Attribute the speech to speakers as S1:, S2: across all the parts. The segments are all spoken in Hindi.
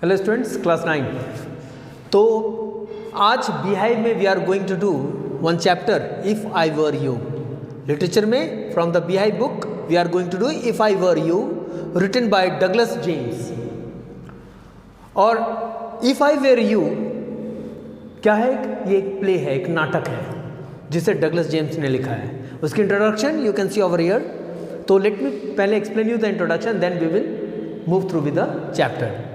S1: Hello students, class 9। तो आज बिहाइव में we are going to do one chapter if I were you. लिटरेचर में from the Beehive book we are going to do if I were you, written by Douglas James. और इफ़ आई वर यू क्या है? ये एक प्ले है, एक नाटक है जिसे डगलस जेम्स ने लिखा है। उसकी introduction you can see over here. तो लेट मी पहले explain you the introduction, then we will move through with the chapter.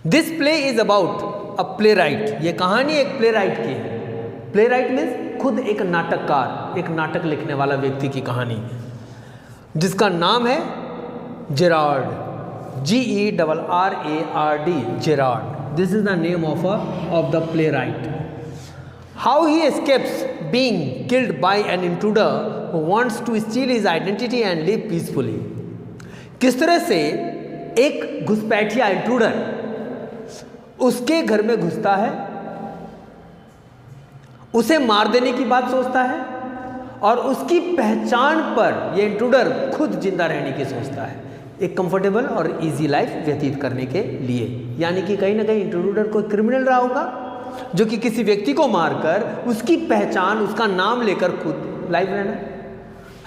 S1: This play is about a playwright. ये कहानी एक प्ले राइट की है। प्ले राइट मीन्स खुद एक नाटककार, एक नाटक लिखने वाला व्यक्ति की कहानी, जिसका नाम है Gerrard, GERRARD, Gerrard. This is the name of the playwright. How he escapes being killed by an intruder who wants to steal his identity and live peacefully. किस तरह से एक घुसपैठिया इंट्रूडर उसके घर में घुसता है, उसे मार देने की बात सोचता है और उसकी पहचान पर यह इंट्रूडर खुद जिंदा रहने की सोचता है, एक कंफर्टेबल और इजी लाइफ व्यतीत करने के लिए। यानी कि कहीं ना कहीं इंट्रूडर कोई क्रिमिनल रहा होगा जो कि किसी व्यक्ति को मारकर उसकी पहचान, उसका नाम लेकर खुद लाइफ रहना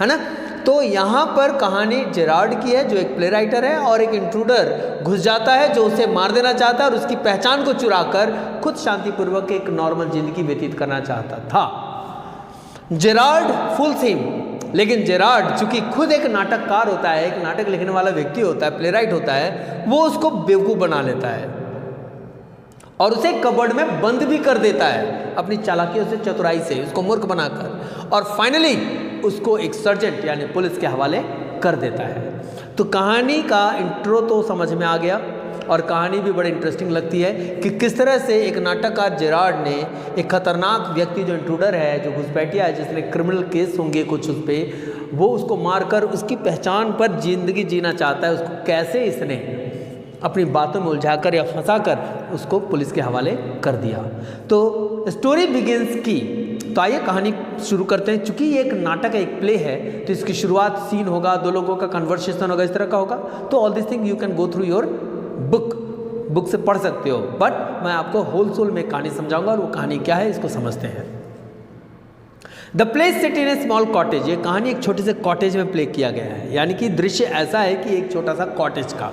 S1: है ना। तो यहाँ पर कहानी जेरार्ड की है जो एक प्ले राइटर है, और एक इंट्रूडर घुस जाता है जो उसे मार देना चाहता है और उसकी पहचान को चुराकर खुद शांतिपूर्वक एक नॉर्मल जिंदगी व्यतीत करना चाहता था। जेरार्ड फूल्स हिम, लेकिन जेरार्ड चूंकि खुद एक नाटककार होता है, एक नाटक लिखने वाला व्यक्ति होता है, प्ले राइट होता है, वो उसको बेवकूफ़ बना लेता है और उसे कबर्ड में बंद भी कर देता है अपनी चालाकियों से, चतुराई से उसको मूर्ख बनाकर, और फाइनली उसको एक सर्जेंट यानी पुलिस के हवाले कर देता है। तो कहानी का इंट्रो तो समझ में आ गया, और कहानी भी बड़ी इंटरेस्टिंग लगती है कि किस तरह से एक नाटककार जेरार्ड ने एक खतरनाक व्यक्ति जो इंट्रूडर है, जो घुसपैठिया है, जिसने क्रिमिनल केस होंगे कुछ उस पर, वो उसको मारकर उसकी पहचान पर जिंदगी जीना चाहता है, उसको कैसे इसने अपनी बातों में उलझाकर या फंसाकर उसको पुलिस के हवाले कर दिया। तो स्टोरी बिगिंस की। तो आइए कहानी शुरू करते हैं। चूंकि ये एक नाटक है, एक प्ले है, तो इसकी शुरुआत सीन होगा, दो लोगों का कन्वर्सेशन होगा, इस तरह का होगा। तो all this thing you can go through your book से पढ़ सकते हो, बट मैं आपको होल सोल में कहानी समझाऊंगा, और वो कहानी क्या है इसको समझते हैं। The play set in A small cottage. ये कहानी एक छोटे से कॉटेज में प्ले किया गया है, यानी कि दृश्य ऐसा है कि एक छोटा सा कॉटेज का।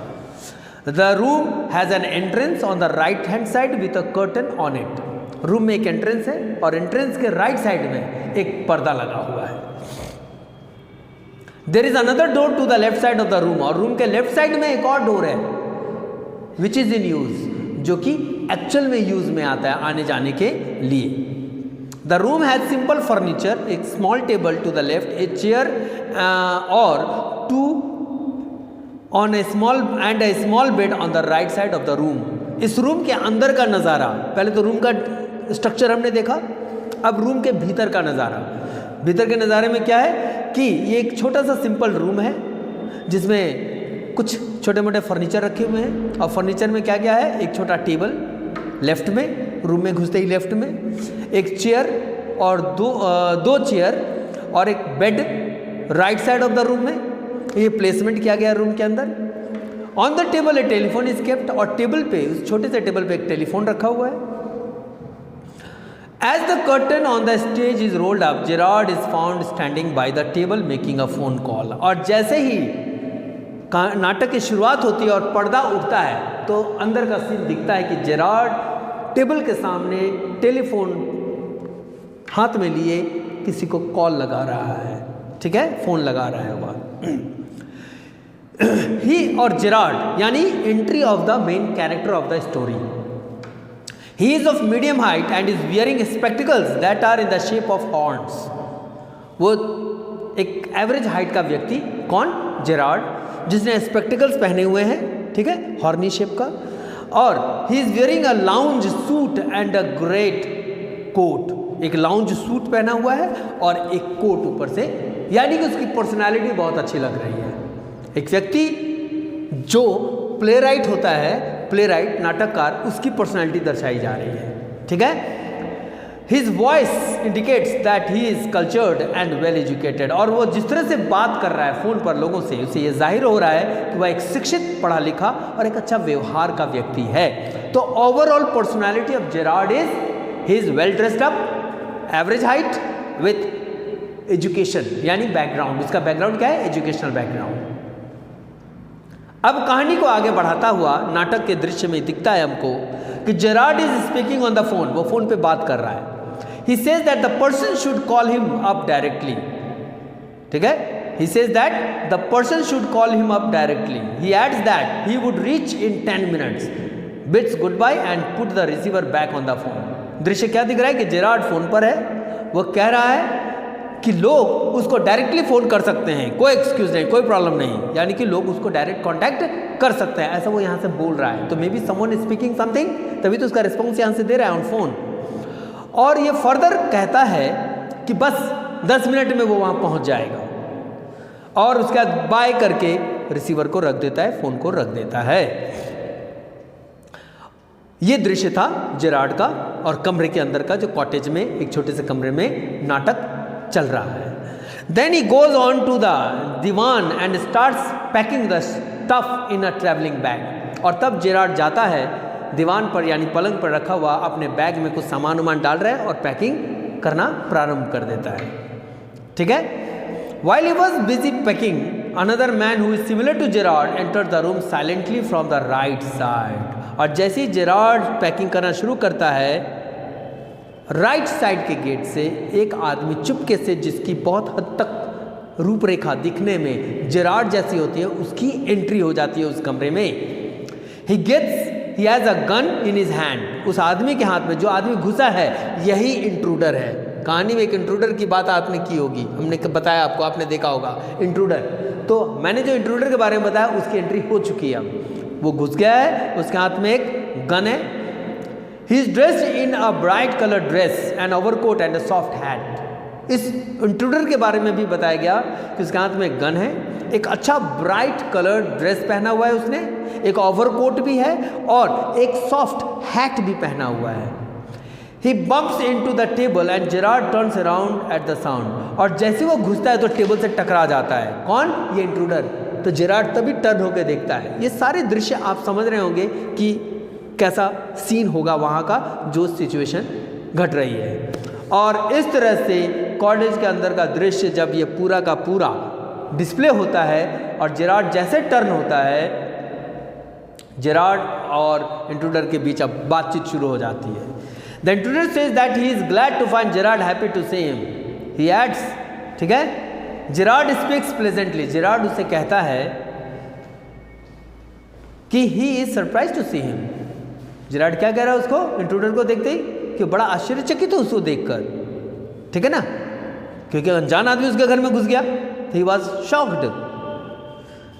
S1: The room has an entrance on the right hand side with a curtain on it. Room में एक एंट्रेंस है और एंट्रेंस के राइट साइड में एक पर्दा लगा हुआ है। There is another door to the left side of the room, और रूम के लेफ्ट साइड में एक और डोर है which is in use, जो कि एक्चुअल में यूज में आता है आने जाने के लिए। The room has simple furniture, एक small table to the left, a chair और two on a small bed on the right side of the room. इस रूम के अंदर का नज़ारा, पहले तो रूम का स्ट्रक्चर हमने देखा, अब रूम के भीतर का नज़ारा। भीतर के नज़ारे में क्या है कि ये एक छोटा सा सिंपल रूम है जिसमें कुछ छोटे मोटे फर्नीचर रखे हुए हैं, और फर्नीचर में क्या क्या है? एक छोटा टेबल लेफ्ट में, रूम में घुसते ही लेफ्ट में, एक चेयर और दो चेयर और एक bed right side of the room में। ये प्लेसमेंट किया गया रूम के अंदर। On the table A telephone is kept, और टेबल पे, उस छोटे से टेबल पे एक टेलीफोन रखा हुआ है। As the curtain on the stage is rolled up, Gerrard is found standing by the table making a phone call. और जैसे ही नाटक की शुरुआत होती है और पर्दा उठता है, तो अंदर का सीन दिखता है कि जेरार्ड टेबल के सामने टेलीफोन हाथ में लिए किसी को कॉल लगा रहा है। ठीक है, फोन लगा रहा है वह। ही और जेरार्ड यानी entry of the main character of the story. He is of medium height and is wearing spectacles that are in the shape of horns. वो एक एवरेज हाइट का व्यक्ति, कौन? जेरार्ड, जिसने स्पेक्टिकल्स पहने हुए हैं, ठीक है, हॉर्नी शेप का। और he is wearing a lounge suit and a great coat. एक लाउंज सूट पहना हुआ है और एक कोट ऊपर से, यानी कि उसकी पर्सनैलिटी बहुत अच्छी लग रही है। एक व्यक्ति जो प्ले राइट होता है, प्ले राइट नाटककार, उसकी पर्सनैलिटी दर्शाई जा रही है। ठीक है। His voice indicates that he is cultured and well educated. और वो जिस तरह से बात कर रहा है फ़ोन पर लोगों से, उससे ये जाहिर हो रहा है कि वह एक शिक्षित, पढ़ा लिखा और एक अच्छा व्यवहार का व्यक्ति है। तो overall personality of Gerrard is he is well dressed up, average height with education, यानी बैकग्राउंड, उसका बैकग्राउंड क्या है? Educational background. अब कहानी को आगे बढ़ाता हुआ नाटक के दृश्य में दिखता है हमको कि Gerrard is speaking on the phone, वो फोन पे बात कर रहा है। He says that the person should call him up directly. ठीक है? He says that the person should call him up directly. He adds that he would reach in 10 minutes. Bids goodbye and put the receiver back on the phone. दृश्य क्या दिख रहा है कि जेरार्ड फोन पर है, वो कह रहा है कि लोग उसको डायरेक्टली फोन कर सकते हैं, कोई एक्सक्यूज नहीं, कोई प्रॉब्लम नहीं, यानी कि लोग उसको डायरेक्ट कांटेक्ट कर सकते हैं, ऐसा वो यहाँ से बोल रहा है। तो may be someone is speaking something, तभी तो उसका रिस्पॉन्स यहाँ से दे रहा है ऑन फोन। और ये फर्दर कहता है कि बस 10 मिनट में वो वहाँ पहुँच जाएगा, और उसके बाद बाय करके रिसीवर को रख देता है, फ़ोन को रख देता है। ये दृश्य था जेरार्ड का और कमरे के अंदर का, जो कॉटेज में एक छोटे से कमरे में नाटक चल रहा है। Then he goes on to the divan and starts packing the stuff in a travelling bag. और तब जेरार्ड जाता है दीवान पर, यानी पलंग पर रखा हुआ अपने बैग में कुछ सामान वामान डाल रहा है और पैकिंग करना प्रारंभ कर देता है। ठीक है? While he was busy packing, another man who is similar to Gerard entered the room silently from the right side. और जैसे ही जेरार्ड पैकिंग करना शुरू करता है, राइट साइड के गेट से एक आदमी चुपके से, जिसकी बहुत हद तक रूपरेखा दिखने में जेरार्ड जैसी होती है, उसकी एंट्री हो जाती है उस कमरे में। He has a gun in his hand. उस आदमी के हाथ में, जो आदमी घुसा है, यही इंट्रूडर है। कहानी में एक इंट्रूडर की बात आपने की होगी, हमने बताया आपको, आपने देखा होगा इंट्रूडर। तो मैंने जो इंट्रूडर के बारे में बताया, उसकी एंट्री हो चुकी है। अब वो घुस गया है, उसके हाथ में एक गन है। He is dressed in a bright colour dress and overcoat and a soft hat. इस इंट्रूडर के बारे में भी बताया गया कि उसके हाथ में एक गन है, एक अच्छा ब्राइट कलर ड्रेस पहना हुआ है उसने, एक ओवरकोट भी है और एक सॉफ्ट हैट भी पहना हुआ है। He bumps into the table and Gerard turns around at the sound. और जैसे वो घुसता है तो टेबल से टकरा जाता है। कौन? ये इंट्रूडर। तो जेरार्ड तभी टर्न होकर देखता है। ये सारे दृश्य आप समझ रहे होंगे कि कैसा सीन होगा वहाँ का, जो सिचुएशन घट रही है। और इस तरह से कॉलेज के अंदर का दृश्य जब ये पूरा का पूरा डिस्प्ले होता है और जेरार्ड जैसे टर्न होता है, जेरार्ड और इंट्रूडर के बीच अब बातचीत शुरू हो जाती है। The intruder says that he is glad to find Gerard happy to see him. He adds, ठीक है? Gerard speaks pleasantly. Gerard उसे कहता है कि he is surprised to see him. Gerard क्या कह रहा है उसको, इंट्रूडर को देखते ही, कि बड़ा आश्चर्यचकित हो उसको देखकर, ठीक है ना? क्योंकि अनजान आदमी उसके घर में घुस गया, तो he was shocked.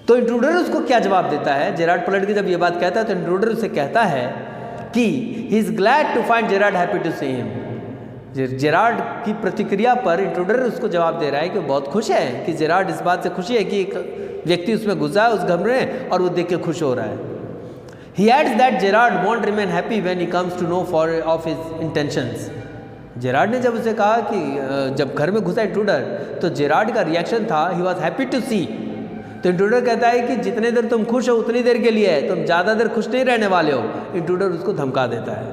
S1: तो इंट्रूडर उसको क्या जवाब देता है? जेरार्ड पलट के जब ये बात कहता है तो इंट्रूडर उसे कहता है कि he is glad to find Gerrard happy to see him. Gerrard की प्रतिक्रिया पर इंट्रूडर उसको जवाब दे रहा है कि बहुत खुश है, कि जेरार्ड इस बात से खुशी है कि एक व्यक्ति उसमें घुसा है उस कमरे में और वो देख के खुश हो रहा है। He adds that Gerard won't remain happy when he comes to know for of his intentions. Gerard ने जब उसे कहा कि जब घर में घुसा इंट्रूडर, तो जेरार्ड का रिएक्शन था ही वॉज हैप्पी टू सी। तो इंट्रूडर कहता है कि जितने देर तुम खुश हो उतनी देर के लिए है, तुम ज़्यादा देर खुश नहीं रहने वाले हो। इंट्रूडर उसको धमका देता है,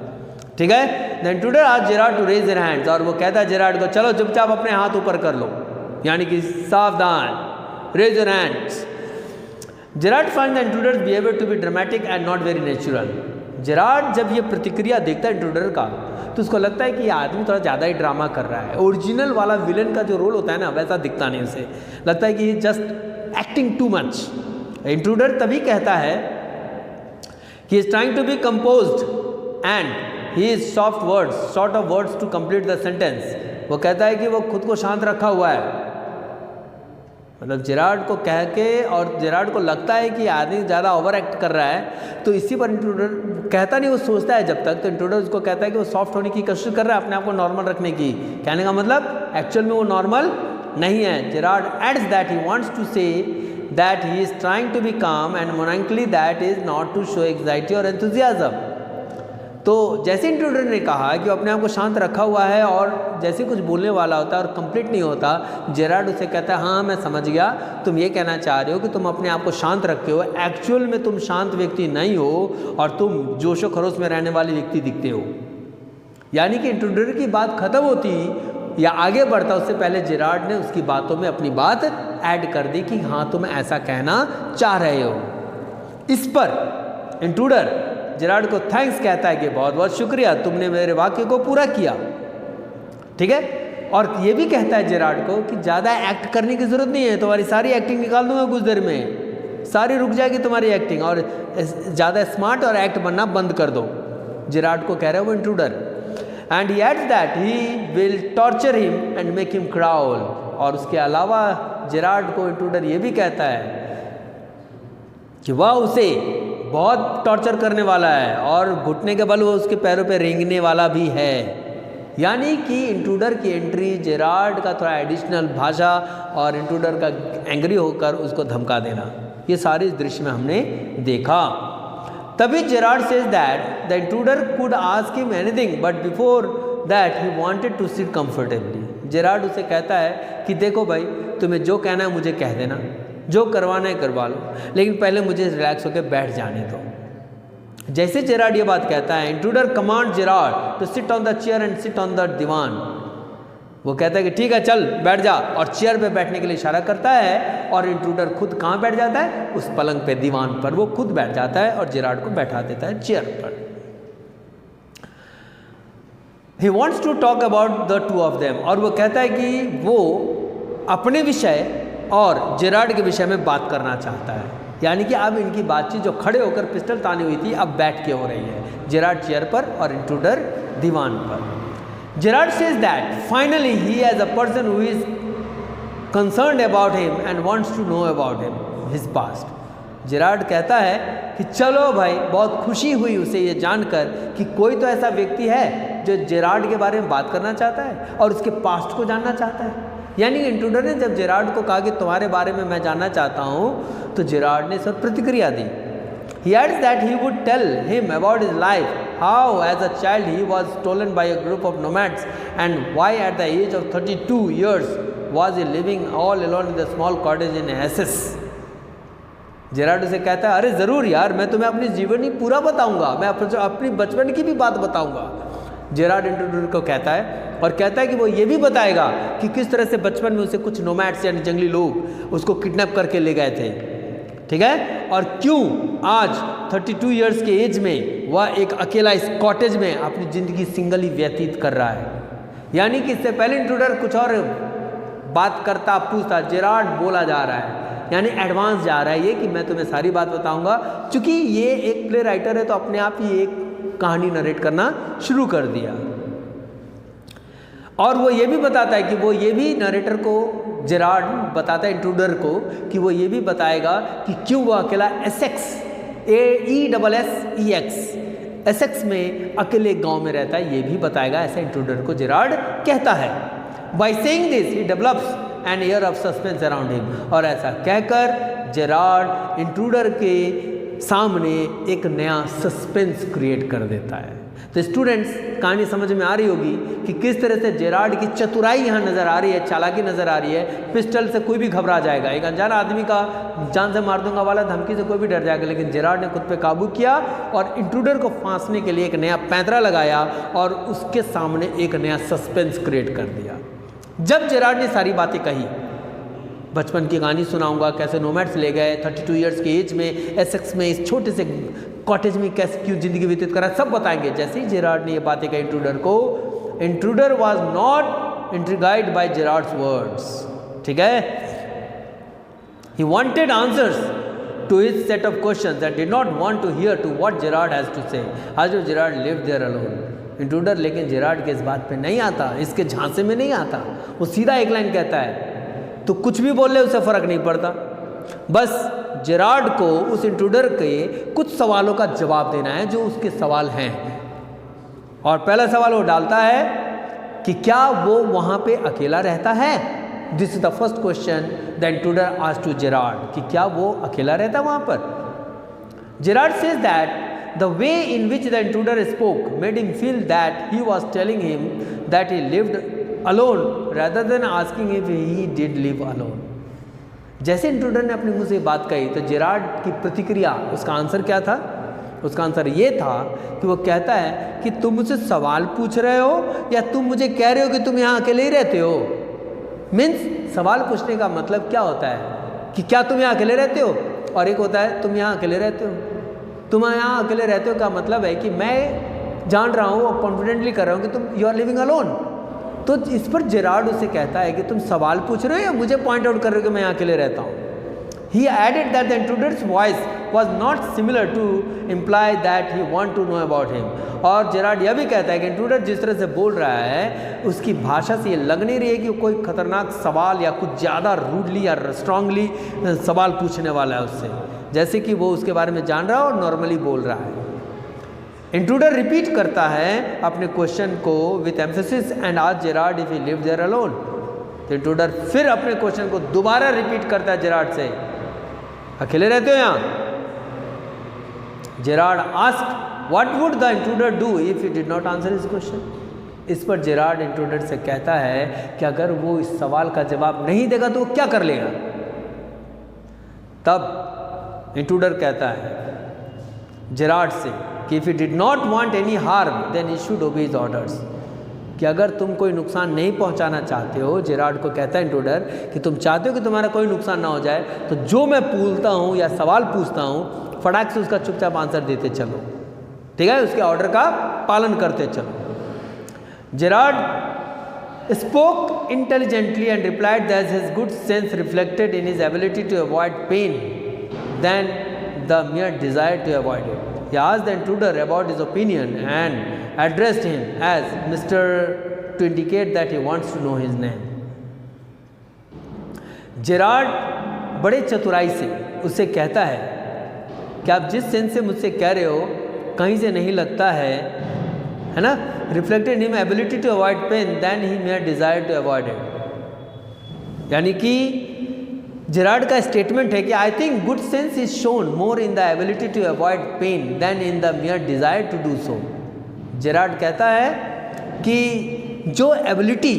S1: ठीक है? The intruder asked Gerrard to raise their hands, और वो कहता है जेरार्ड को, चलो चुपचाप अपने हाथ ऊपर कर लो, यानी कि सावधान, raise your hands. Gerrard find the intruder's behaviour to be dramatic and not very natural. Gerrard जब ये प्रतिक्रिया देखता है इंट्रूडर का, तो उसको लगता है कि ये आदमी थोड़ा ज़्यादा ही ड्रामा कर रहा है। ओरिजिनल वाला विलन का जो रोल होता है ना, वैसा दिखता नहीं उसे, लगता है कि ये just acting too much. Intruder तभी कहता है कि is trying to be composed and he is soft words, short of words to complete the sentence. वो कहता है कि वो खुद को शांत रखा हुआ है, मतलब जेरार्ड को कह के, और जेरार्ड को लगता है कि आदमी ज़्यादा ओवर एक्ट कर रहा है, तो इसी पर इंट्रूडर कहता नहीं, वो सोचता है जब तक। तो इंट्रूडर उसको कहता है कि वो सॉफ्ट होने की कोशिश कर रहा है, अपने आप को नॉर्मल रखने की। कहने का मतलब एक्चुअल में वो नॉर्मल नहीं है। Gerard adds that he wants to say that he is trying to be calm and मोनाइकली that is not to show anxiety और एंथुजियाज्म। तो जैसे इंट्रूडर ने कहा कि वो अपने आप को शांत रखा हुआ है और जैसे कुछ बोलने वाला होता है और कंप्लीट नहीं होता, जेरार्ड उसे कहता है हाँ मैं समझ गया, तुम ये कहना चाह रहे हो कि तुम अपने आप को शांत रखे हो, एक्चुअल में तुम शांत व्यक्ति नहीं हो और तुम जोशो खरोश में रहने वाले व्यक्ति दिखते हो। यानी कि इंट्रूडर की बात खत्म होती या आगे बढ़ता उससे पहले जेरार्ड ने उसकी बातों में अपनी बात ऐड कर दी कि हाँ तुम ऐसा कहना चाह रहे हो। इस पर इंट्रूडर जेरार्ड को थैंक्स कहता है कि बहुत बहुत शुक्रिया, तुमने मेरे वाक्य को पूरा किया। ठीक है, और ये भी कहता है जेरार्ड को कि ज़्यादा एक्ट करने की ज़रूरत नहीं है, तुम्हारी सारी एक्टिंग निकाल दूंगा कुछ देर में, सारी रुक जाएगी तुम्हारी एक्टिंग, और ज़्यादा स्मार्ट और एक्ट बनना बंद कर दो। जेरार्ड को कह रहा है वो intruder. And he adds that he will torture him and make him crawl. और उसके अलावा जेरार्ड को इंट्रूडर ये भी कहता है कि वह उसे बहुत टॉर्चर करने वाला है और घुटने के बल वो उसके पैरों पे रेंगने वाला भी है। यानी कि इंट्रूडर की एंट्री, जेरार्ड का थोड़ा एडिशनल भाषा और इंट्रूडर का एंग्री होकर उसको धमका देना, ये सारे इस दृश्य में हमने देखा। तभी Gerrard says that the intruder could ask him anything but before that he wanted to sit comfortably. Gerrard उसे कहता है कि देखो भाई, तुम्हें जो कहना है मुझे कह देना, जो करवाना है करवा लो, लेकिन पहले मुझे रिलैक्स होकर बैठ जाने दो। जैसे जेरार्ड ये बात कहता है, intruder command Gerard to sit on the chair and sit on the divan. वो कहता है कि ठीक है चल बैठ जा, और चेयर पे बैठने के लिए इशारा करता है, और इंट्रूडर खुद कहाँ बैठ जाता है, उस पलंग पे, दीवान पर वो खुद बैठ जाता है और जेरार्ड को बैठा देता है चेयर पर। He wants to talk about the two of them, और वो कहता है कि वो अपने विषय और जेरार्ड के विषय में बात करना चाहता है। यानी कि अब इनकी बातचीत जो खड़े होकर पिस्टल तानी हुई थी अब बैठ के हो रही है, जेरार्ड चेयर पर और इंट्रूडर दीवान पर। Gerrard says that finally he as a person who is concerned about him and wants to know about him his past. Gerrard कहता है कि चलो भाई, बहुत खुशी हुई उसे ये जानकर कि कोई तो ऐसा व्यक्ति है जो जेरार्ड के बारे में बात करना चाहता है और उसके पास्ट को जानना चाहता है। यानी कि इंट्रूडर ने जब जेरार्ड को कहा कि तुम्हारे बारे में मैं जानना चाहता हूँ, तो जेरार्ड ने सब प्रतिक्रिया दी। He adds that he would tell him about his life, how as a child he was stolen by a group of nomads and why at the age of 32 years was he living all alone in the small cottage in Essex. Gerrard उसे कहता है अरे ज़रूर यार, मैं तुम्हें अपनी जीवनी पूरा बताऊंगा, मैं अपनी बचपन की भी बात बताऊंगा। जेरार्ड इंट्रूडर को कहता है, और कहता है कि वो ये भी बताएगा कि किस तरह से बचपन में उसे कुछ नोमैड्स यानी जंगली लोग उसको किडनैप करके ले गए थे। ठीक है, और क्यों आज 32 इयर्स के एज में वह एक अकेला इस कॉटेज में अपनी ज़िंदगी सिंगली व्यतीत कर रहा है। यानी कि इससे पहले इंट्रूडर कुछ और बात करता पूछता, जेरार्ड बोला जा रहा है, यानी एडवांस जा रहा है ये कि मैं तुम्हें सारी बात बताऊंगा। चूंकि ये एक प्ले राइटर है तो अपने आप ही एक कहानी नरेट करना शुरू कर दिया। और वो ये भी बताता है कि वो ये भी नरेटर को, जेरार्ड बताता है इंट्रूडर को कि वो ये भी बताएगा कि क्यों वो अकेला एसेक्स, ESSEX एसेक्स में अकेले गांव में रहता है, ये भी बताएगा, ऐसा इंट्रूडर को जेरार्ड कहता है। By saying this he develops an air of suspense around him, और ऐसा कहकर जेरार्ड इंट्रूडर के सामने एक नया सस्पेंस क्रिएट कर देता है। तो स्टूडेंट्स, कहानी समझ में आ रही होगी कि किस तरह से जेरार्ड की चतुराई यहाँ नज़र आ रही है, चालाकी नज़र आ रही है। पिस्टल से कोई भी घबरा जाएगा, एक अनजान आदमी का जान से मार दूंगा वाला धमकी से कोई भी डर जाएगा, लेकिन जेरार्ड ने खुद पे काबू किया और इंट्रूडर को फांसने के लिए एक नया पैंतरा लगाया और उसके सामने एक नया सस्पेंस क्रिएट कर दिया। जब जेरार्ड ने सारी बातें कही, बचपन की कहानी सुनाऊंगा, कैसे नोमैड्स ले गए 32 इयर्स के एज में एसेक्स में इस छोटे से कॉटेज में कैसे क्यों ज़िंदगी व्यतीत करा, सब बताएंगे। जैसे ही जेरार्ड ने ये बातें कही इंट्रूडर को, intruder was not intrigued by Gerard's words. ठीक है, he wanted answers to his set of questions and did not want to hear to what Gerard has to say. आज Gerard lived there alone. Intruder लेकिन जेरार्ड के इस बात पे नहीं आता, इसके झांसे में नहीं आता। वो सीधा एक लाइन कहता है, तो कुछ भी बोल ले उसे फ़र्क नहीं पड़ता, बस जेरार्ड को उस इंट्रूडर के कुछ सवालों का जवाब देना है जो उसके सवाल हैं। और पहला सवाल वो डालता है कि क्या वो वहाँ पे अकेला रहता है। This is the first question the intruder asked to Gerrard, कि क्या वो अकेला रहता है वहाँ पर। Gerrard says that the way in which the intruder spoke made him feel that he was telling him that he lived alone rather than asking if he did live alone. जैसे इंट्रूडर ने अपने मुंह से बात कही तो जेरार्ड की प्रतिक्रिया, उसका आंसर क्या था? उसका आंसर ये था कि वो कहता है कि तुम मुझसे सवाल पूछ रहे हो या तुम मुझे कह रहे हो कि तुम यहाँ अकेले ही रहते हो। मीन्स सवाल पूछने का मतलब क्या होता है कि क्या तुम यहाँ अकेले रहते हो, और एक होता है तुम यहाँ अकेले रहते हो। तुम यहाँ अकेले रहते हो का मतलब है कि मैं जान रहा हूँ और कॉन्फिडेंटली कर रहा हूँ कि तुम यू आर लिविंग अलोन। तो इस पर जेरार्ड उससे कहता है कि तुम सवाल पूछ रहे हो या मुझे पॉइंट आउट कर रहे हो कि मैं यहाँ अकेले रहता हूँ। He added that the intruder's voice was not similar to imply that he want to know about him. और जेरार्ड यह भी कहता है कि इंट्रूडर जिस तरह से बोल रहा है उसकी भाषा से ये लग नहीं रही है कि कोई खतरनाक सवाल या कुछ ज़्यादा रूडली या स्ट्रांगली सवाल पूछने वाला है उससे, जैसे कि वो उसके बारे में जान रहा है और नॉर्मली बोल रहा है। इंट्रूडर रिपीट करता है अपने क्वेश्चन को with emphasis and asked Gerrard if he lived there alone. तो इंट्रूडर फिर अपने क्वेश्चन को दोबारा रिपीट करता है जेरार्ड से, अकेले रहते हो यहाँ? Gerrard asked what would the intruder do if he did not answer his question. इस पर जेरार्ड इंट्रूडर से कहता है कि अगर वो इस सवाल का जवाब नहीं देगा तो वो क्या कर लेगा। तब इंट्रूडर कहता है जेरार्ड से कि if he did not want any harm then he should obey his orders, कि अगर तुम कोई नुकसान नहीं पहुंचाना चाहते हो, जेरार्ड को कहता है इंट्रूडर कि तुम चाहते हो कि तुम्हारा कोई नुकसान ना हो जाए, तो जो मैं पूछता हूँ या सवाल पूछता हूँ फटाक से उसका चुपचाप आंसर देते चलो, ठीक है, उसके ऑर्डर का पालन करते चलो। Gerrard spoke intelligently and replied that his good sense reflected in his ability to avoid pain than the mere desire to avoid it. He asked the intruder about his opinion and addressed him as Mr. to indicate that he wants to know his name. Gerrard बड़े चतुराई से उससे कहता है कि आप जिस सेंस से मुझसे कह रहे हो कहीं से नहीं लगता है ना, reflected him ability to avoid pain than he mere desire to avoid it. यानी कि जेरार्ड का स्टेटमेंट है कि I think good sense is shown more in the ability to avoid pain than in the mere desire to do so. Gerard कहता है कि जो एबिलिटी,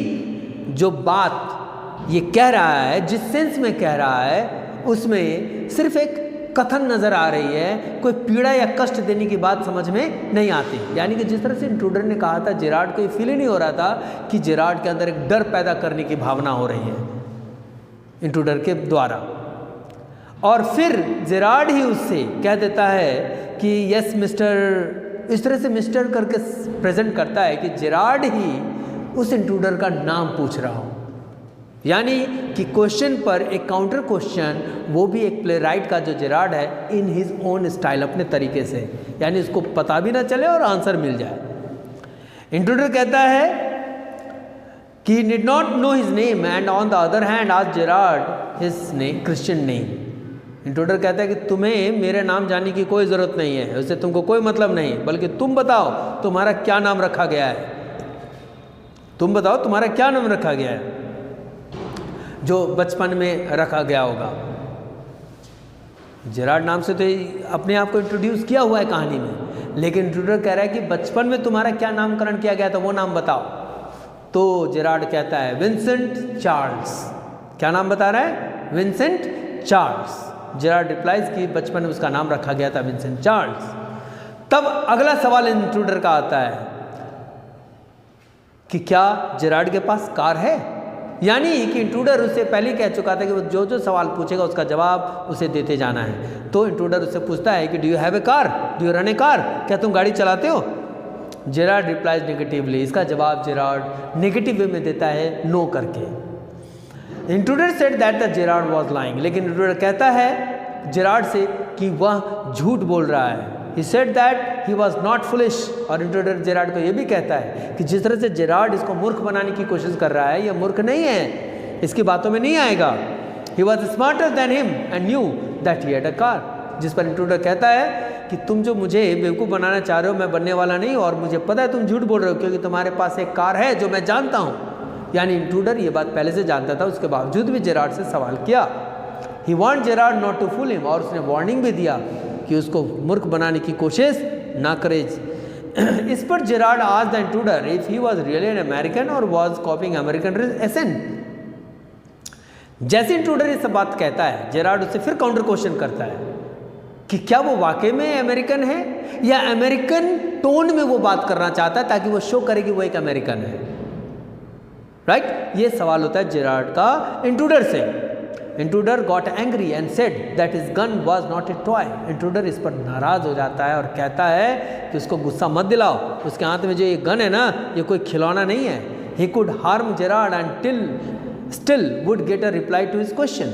S1: जो बात ये कह रहा है, जिस सेंस में कह रहा है, उसमें सिर्फ एक कथन नज़र आ रही है, कोई पीड़ा या कष्ट देने की बात समझ में नहीं आती। यानी कि जिस तरह से इंट्रूडर ने कहा था, जेरार्ड को ये फील ही नहीं हो रहा था कि जेरार्ड के अंदर एक डर पैदा करने की भावना हो रही है इंट्रूडर के द्वारा। और फिर जेरार्ड ही उससे कह देता है कि यस मिस्टर, इस तरह से मिस्टर करके प्रेजेंट करता है कि जेरार्ड ही उस इंट्रूडर का नाम पूछ रहा हो। यानी कि क्वेश्चन पर एक काउंटर क्वेश्चन, वो भी एक प्ले राइट का जो जेरार्ड है, इन हिज ओन स्टाइल, अपने तरीके से, यानी उसको पता भी ना चले और आंसर मिल जाए। इंट्रूडर कहता है कि he did not know his name and on the other hand asked Gerard his name, Christian name. Intruder कहता है कि तुम्हें मेरे नाम जानने की कोई ज़रूरत नहीं है, उससे तुमको कोई मतलब नहीं, बल्कि तुम बताओ तुम्हारा क्या नाम रखा गया है, तुम बताओ तुम्हारा क्या नाम रखा गया है जो बचपन में रखा गया होगा। जेरार्ड नाम से तो अपने आप को इंट्रोड्यूस किया हुआ है कहानी में, लेकिन इंट्रूडर कह रहा है कि बचपन में तुम्हारा क्या नामकरण किया गया था, वो नाम बताओ। तो जेरार्ड कहता है विंसेंट चार्ल्स। क्या नाम बता रहा है? Vincent Charles. जेरार्ड रिप्लाइज कि बचपन में उसका नाम रखा गया था विंसेंट चार्ल्स। तब अगला सवाल इंट्रूडर का आता है कि क्या जेरार्ड के पास कार है। यानी कि इंट्रूडर उससे पहले कह चुका था कि वो जो जो सवाल पूछेगा उसका जवाब उसे देते जाना है। तो इंट्रूडर उससे पूछता है कि do you have a car, do you run a car, क्या तुम गाड़ी चलाते हो। Gerard replies negatively. इसका जवाब जेरार्ड नेगेटिव वे में देता है, नो करके। Intruder said that the Gerard was lying. लेकिन इंट्रूडर कहता है जेरार्ड से कि वह झूठ बोल रहा है। He said that he was not foolish. और इंट्रूडर जेरार्ड को यह भी कहता है कि जिस तरह से जेरार्ड इसको मूर्ख बनाने की कोशिश कर रहा है, यह मूर्ख नहीं है, इसकी बातों में नहीं आएगा। He was smarter than him and knew that he had a car. जिस पर इंट्रूडर कहता है कि तुम जो मुझे बेवकूफ़ बनाना चाह रहे हो, मैं बनने वाला नहीं, और मुझे पता है तुम झूठ बोल रहे हो क्योंकि तुम्हारे पास एक कार है जो मैं जानता हूँ। यानी इंट्रूडर ये बात पहले से जानता था, उसके बावजूद भी जेरार्ड से सवाल किया। He want Gerard not to fool him. और उसने वार्निंग भी दिया कि उसको मूर्ख बनाने की कोशिश ना करेज। इस पर Gerard asked the intruder if he was really an American और वाज कॉपिंग अमेरिकन एसेंट। जैसे इंट्रूडर ये सब बात कहता है, जेरार्ड उससे फिर काउंटर क्वेश्चन करता है कि क्या वो वाकई में अमेरिकन है या अमेरिकन टोन में वो बात करना चाहता है ताकि वो शो करे कि वो एक अमेरिकन है। राइट, ये सवाल होता है जेरार्ड का इंट्रूडर से। Intruder got angry and said that his gun was not a toy. Intruder इस पर नाराज हो जाता है और कहता है कि उसको गुस्सा मत दिलाओ, उसके हाथ में जो ये गन है ना, ये कोई खिलौना नहीं है। He could harm Gerard and still would get a reply to his question.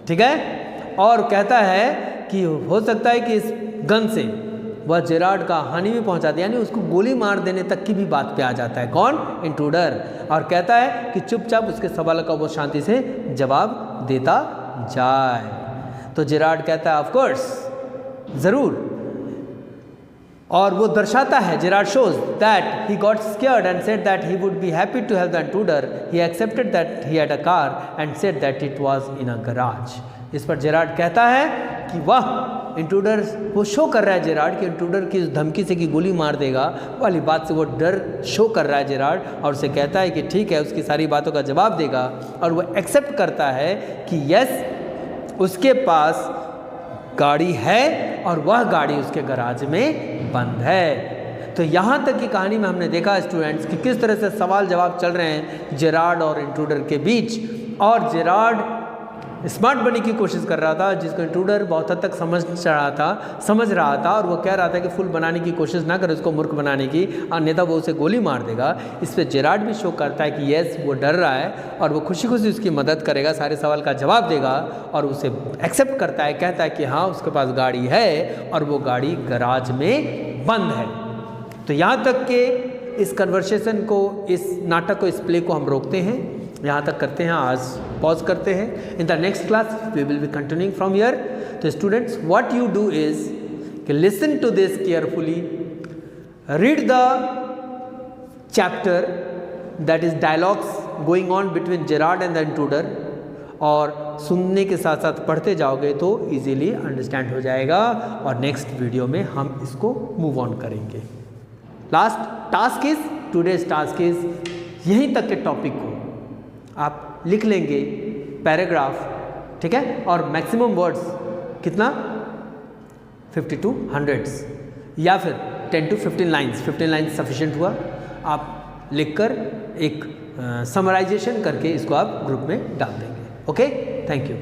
S1: ठीक है, और कहता है कि हो सकता है कि इस गन से वह जेरार्ड का हानि भी पहुंचा दे, यानी उसको गोली मार देने तक की भी बात पे आ जाता है। कौन? इंट्रूडर। और कहता है कि चुपचाप उसके सवाल का वो शांति से जवाब देता जाए। तो जेरार्ड कहता है ऑफ कोर्स, ज़रूर। और वो दर्शाता है, Gerard shows that he got scared and said that he would be happy to help the intruder. He accepted that he had a car and said that it was in a garage. इस पर जेरार्ड कहता है कि वाह, इंट्रूडर वो शो कर रहा है जेरार्ड कि इंट्रूडर की उस धमकी से कि गोली मार देगा वाली बात से वो डर शो कर रहा है जेरार्ड, और उसे कहता है कि ठीक है, उसकी सारी बातों का जवाब देगा। और वो एक्सेप्ट करता है कि यस, उसके पास गाड़ी है और वह गाड़ी उसके गराज में बंद है। तो यहाँ तक की कहानी में हमने देखा स्टूडेंट्स कि किस तरह से सवाल जवाब चल रहे हैं जेरार्ड और इंट्रूडर के बीच। और जेरार्ड स्मार्ट बनने की कोशिश कर रहा था, जिसको इंट्रूडर बहुत हद तक समझ रहा था, और वो कह रहा था कि फुल बनाने की कोशिश ना करे, उसको मूर्ख बनाने की, अन्यथा वो उसे गोली मार देगा। इस पर जेरार्ड भी शो करता है कि यस, वो डर रहा है और वो खुशी खुशी उसकी मदद करेगा, सारे सवाल का जवाब देगा, और उसे एक्सेप्ट करता है, कहता है कि हाँ, उसके पास गाड़ी है और वो गाड़ी गराज में बंद है। तो यहाँ तक के इस कन्वर्सेशन को, इस नाटक को, इस प्ले को हम रोकते हैं, यहाँ तक करते हैं, आज पॉज करते हैं। In the next class we will be continuing from here. तो students, what you do is कि listen to this carefully, read the chapter that is dialogues going on between Gerard and the intruder, और सुनने के साथ साथ पढ़ते जाओगे तो इजीली अंडरस्टैंड हो जाएगा, और नेक्स्ट वीडियो में हम इसको मूव ऑन करेंगे। Last task is, today's task is, यहीं तक के टॉपिक को आप लिख लेंगे पैराग्राफ, ठीक है, और मैक्सिमम वर्ड्स कितना 50 to 100 या फिर 10 to 15 लाइन्स। 15 लाइन्स सफिशिएंट हुआ। आप लिखकर एक समराइजेशन करके इसको आप ग्रुप में डाल देंगे। Okay, thank you.